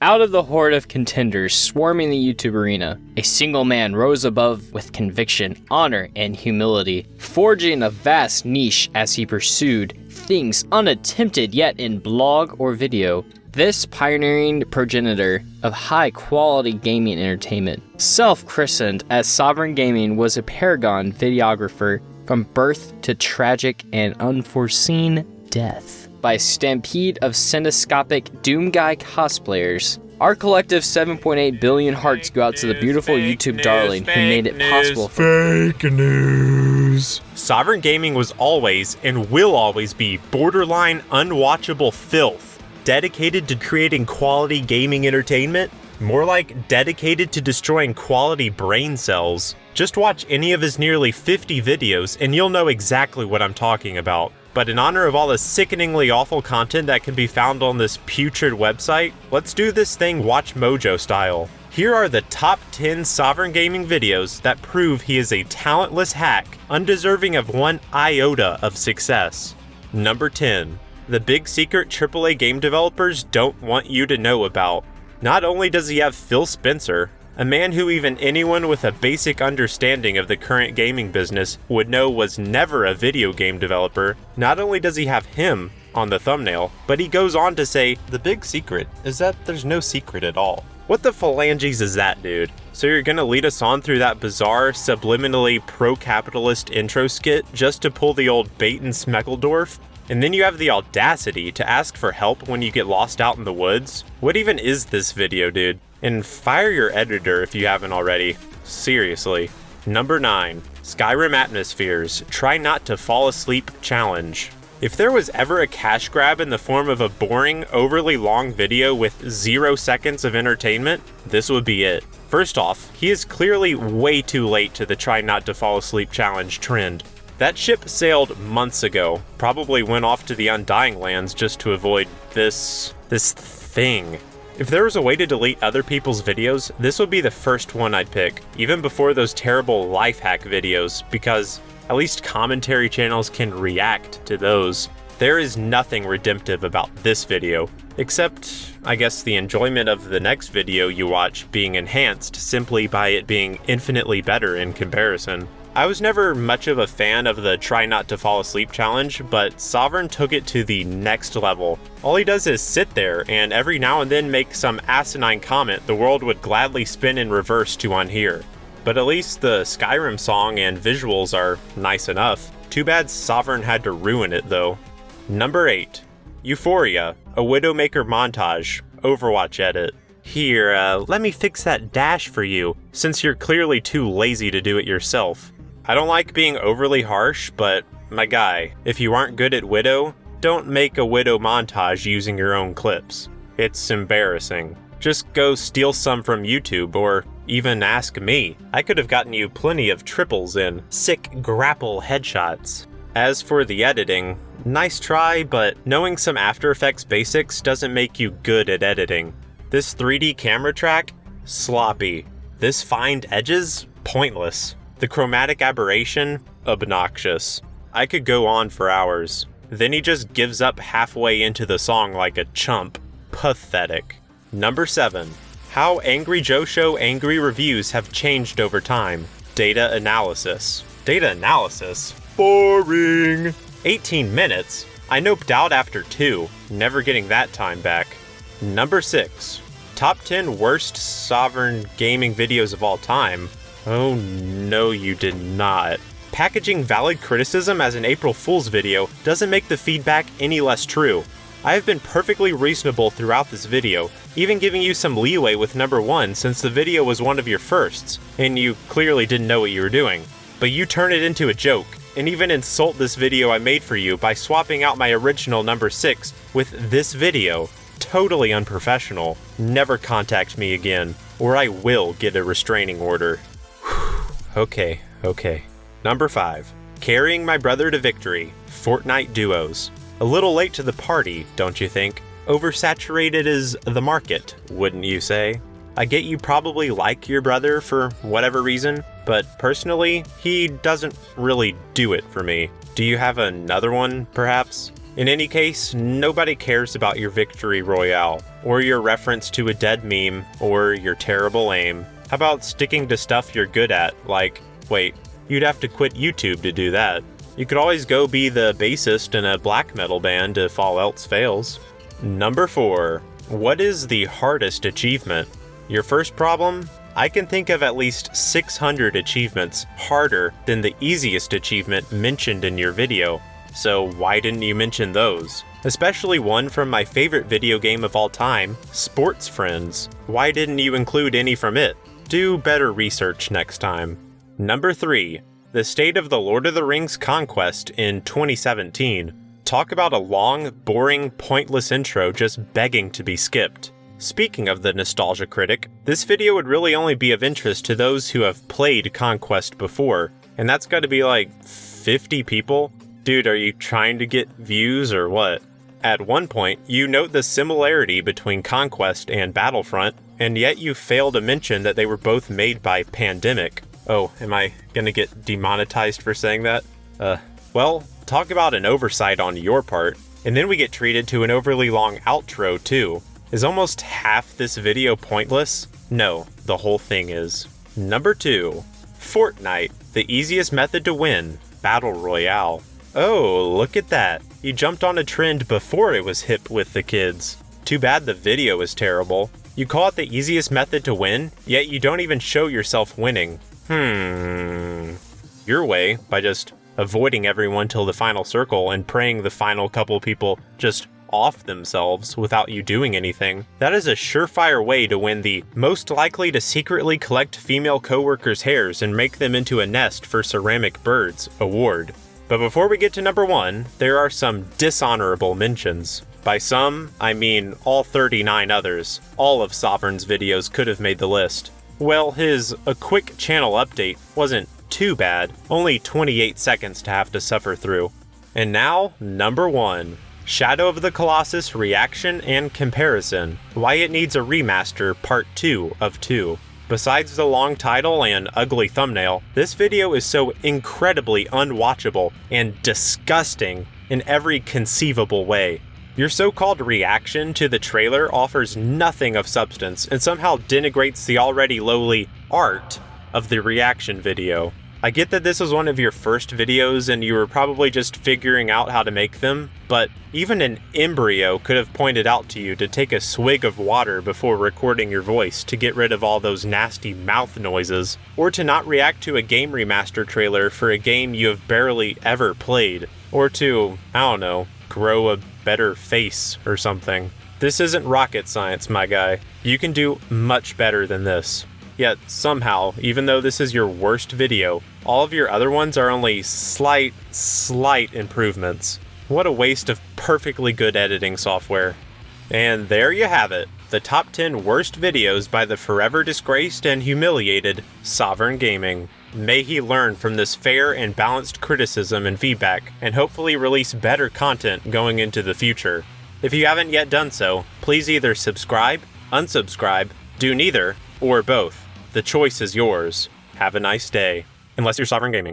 Out of the horde of contenders swarming the YouTube arena, a single man rose above with conviction, honor, and humility, forging a vast niche as he pursued things unattempted yet in blog or video. This pioneering progenitor of high-quality gaming entertainment, self-christened as Sovern Gaming, was a paragon videographer from birth to tragic and unforeseen death by a stampede of cinescopic Doomguy cosplayers. Our collective 7.8 billion hearts go out to the beautiful YouTube darling who made it possible. Fake news. Sovern Gaming was always and will always be borderline unwatchable filth, dedicated to creating quality gaming entertainment, more like dedicated to destroying quality brain cells. Just watch any of his nearly 50 videos and you'll know exactly what I'm talking about. But in honor of all the sickeningly awful content that can be found on this putrid website, let's do this thing Watch Mojo style. Here are the top 10 Sovern Gaming videos that prove he is a talentless hack, undeserving of one iota of success. Number 10. The big secret AAA game developers don't want you to know about. Not only does he have Phil Spencer, a man who even anyone with a basic understanding of the current gaming business would know was never a video game developer, not only does he have him on the thumbnail, but he goes on to say, the big secret is that there's no secret at all. What the phalanges is that, dude? So you're gonna lead us on through that bizarre, subliminally pro-capitalist intro skit just to pull the old Bitten Smeckledorf? And then you have the audacity to ask for help when you get lost out in the woods? What even is this video, dude? And fire your editor if you haven't already. Seriously. Number 9. Skyrim Atmospheres, Try Not to Fall Asleep Challenge. If there was ever a cash grab in the form of a boring, overly long video with 0 seconds of entertainment, this would be it. First off, he is clearly way too late to the Try Not to Fall Asleep Challenge trend. That ship sailed months ago, probably went off to the Undying Lands just to avoid this thing. If there was a way to delete other people's videos, this would be the first one I'd pick, even before those terrible life hack videos, because at least commentary channels can react to those. There is nothing redemptive about this video, except, I guess, the enjoyment of the next video you watch being enhanced simply by it being infinitely better in comparison. I was never much of a fan of the Try Not to Fall Asleep challenge, but Sovern took it to the next level. All he does is sit there and every now and then make some asinine comment the world would gladly spin in reverse to unhear. But at least the Skyrim song and visuals are nice enough. Too bad Sovern had to ruin it though. Number 8. Euphoria, a Widowmaker Montage, Overwatch edit. Here, let me fix that dash for you, since you're clearly too lazy to do it yourself. I don't like being overly harsh, but my guy, if you aren't good at Widow, don't make a Widow montage using your own clips. It's embarrassing. Just go steal some from YouTube, or even ask me. I could have gotten you plenty of triples in sick grapple headshots. As for the editing, nice try, but knowing some After Effects basics doesn't make you good at editing. This 3D camera track? Sloppy. This fined edges? Pointless. The chromatic aberration? Obnoxious. I could go on for hours. Then he just gives up halfway into the song like a chump. Pathetic. Number 7. How Angry Joe Show angry reviews have changed over time. Data analysis. Data analysis? Boring. 18 minutes? I noped out after 2, never getting that time back. Number 6. Top 10 worst Sovern gaming videos of all time. Oh no, you did not. Packaging valid criticism as an April Fool's video doesn't make the feedback any less true. I have been perfectly reasonable throughout this video, even giving you some leeway with number 1 since the video was one of your firsts, and you clearly didn't know what you were doing. But you turn it into a joke, and even insult this video I made for you by swapping out my original number 6 with this video. Totally unprofessional. Never contact me again, or I will get a restraining order. Okay. Number 5. Carrying my brother to victory. Fortnite duos. A little late to the party, don't you think? Oversaturated is the market, wouldn't you say? I get you probably like your brother for whatever reason, but personally, he doesn't really do it for me. Do you have another one, perhaps? In any case, nobody cares about your victory royale, or your reference to a dead meme, or your terrible aim. How about sticking to stuff you're good at, like, wait, you'd have to quit YouTube to do that. You could always go be the bassist in a black metal band if all else fails. Number 4. What is the hardest achievement? Your first problem? I can think of at least 600 achievements harder than the easiest achievement mentioned in your video. So why didn't you mention those? Especially one from my favorite video game of all time, Sports Friends. Why didn't you include any from it? Do better research next time. Number 3. The state of the Lord of the Rings Conquest in 2017. Talk about a long, boring, pointless intro just begging to be skipped. Speaking of the nostalgia critic, this video would really only be of interest to those who have played Conquest before, and that's gotta be like 50 people? Dude, are you trying to get views or what? At one point, you note the similarity between Conquest and Battlefront, and yet you fail to mention that they were both made by Pandemic. Oh, am I gonna get demonetized for saying that? Well, talk about an oversight on your part, and then we get treated to an overly long outro too. Is almost half this video pointless? No, the whole thing is. Number 2. Fortnite, the easiest method to win, Battle Royale. Oh, look at that. You jumped on a trend before it was hip with the kids. Too bad the video is terrible. You call it the easiest method to win, yet you don't even show yourself winning. Your way, by just avoiding everyone till the final circle and praying the final couple people just off themselves without you doing anything. That is a surefire way to win the most likely to secretly collect female coworkers' hairs and make them into a nest for ceramic birds award. But before we get to number 1, there are some dishonorable mentions. By some, I mean all 39 others. All of Sovern's videos could have made the list. Well, his A Quick Channel Update wasn't too bad, only 28 seconds to have to suffer through. And now, number 1. Shadow of the Colossus Reaction and Comparison. Why it needs a remaster part 2 of 2. Besides the long title and ugly thumbnail, this video is so incredibly unwatchable and disgusting in every conceivable way. Your so-called reaction to the trailer offers nothing of substance and somehow denigrates the already lowly art of the reaction video. I get that this was one of your first videos and you were probably just figuring out how to make them, but even an embryo could have pointed out to you to take a swig of water before recording your voice to get rid of all those nasty mouth noises, or to not react to a game remaster trailer for a game you have barely ever played, or to, I don't know, grow a better face or something. This isn't rocket science, my guy. You can do much better than this. Yet, somehow, even though this is your worst video, all of your other ones are only slight improvements. What a waste of perfectly good editing software. And there you have it, the top 10 worst videos by the forever disgraced and humiliated Sovern Gaming. May he learn from this fair and balanced criticism and feedback, and hopefully release better content going into the future. If you haven't yet done so, please either subscribe, unsubscribe, do neither, or both. The choice is yours. Have a nice day. Unless you're Sovern Gaming.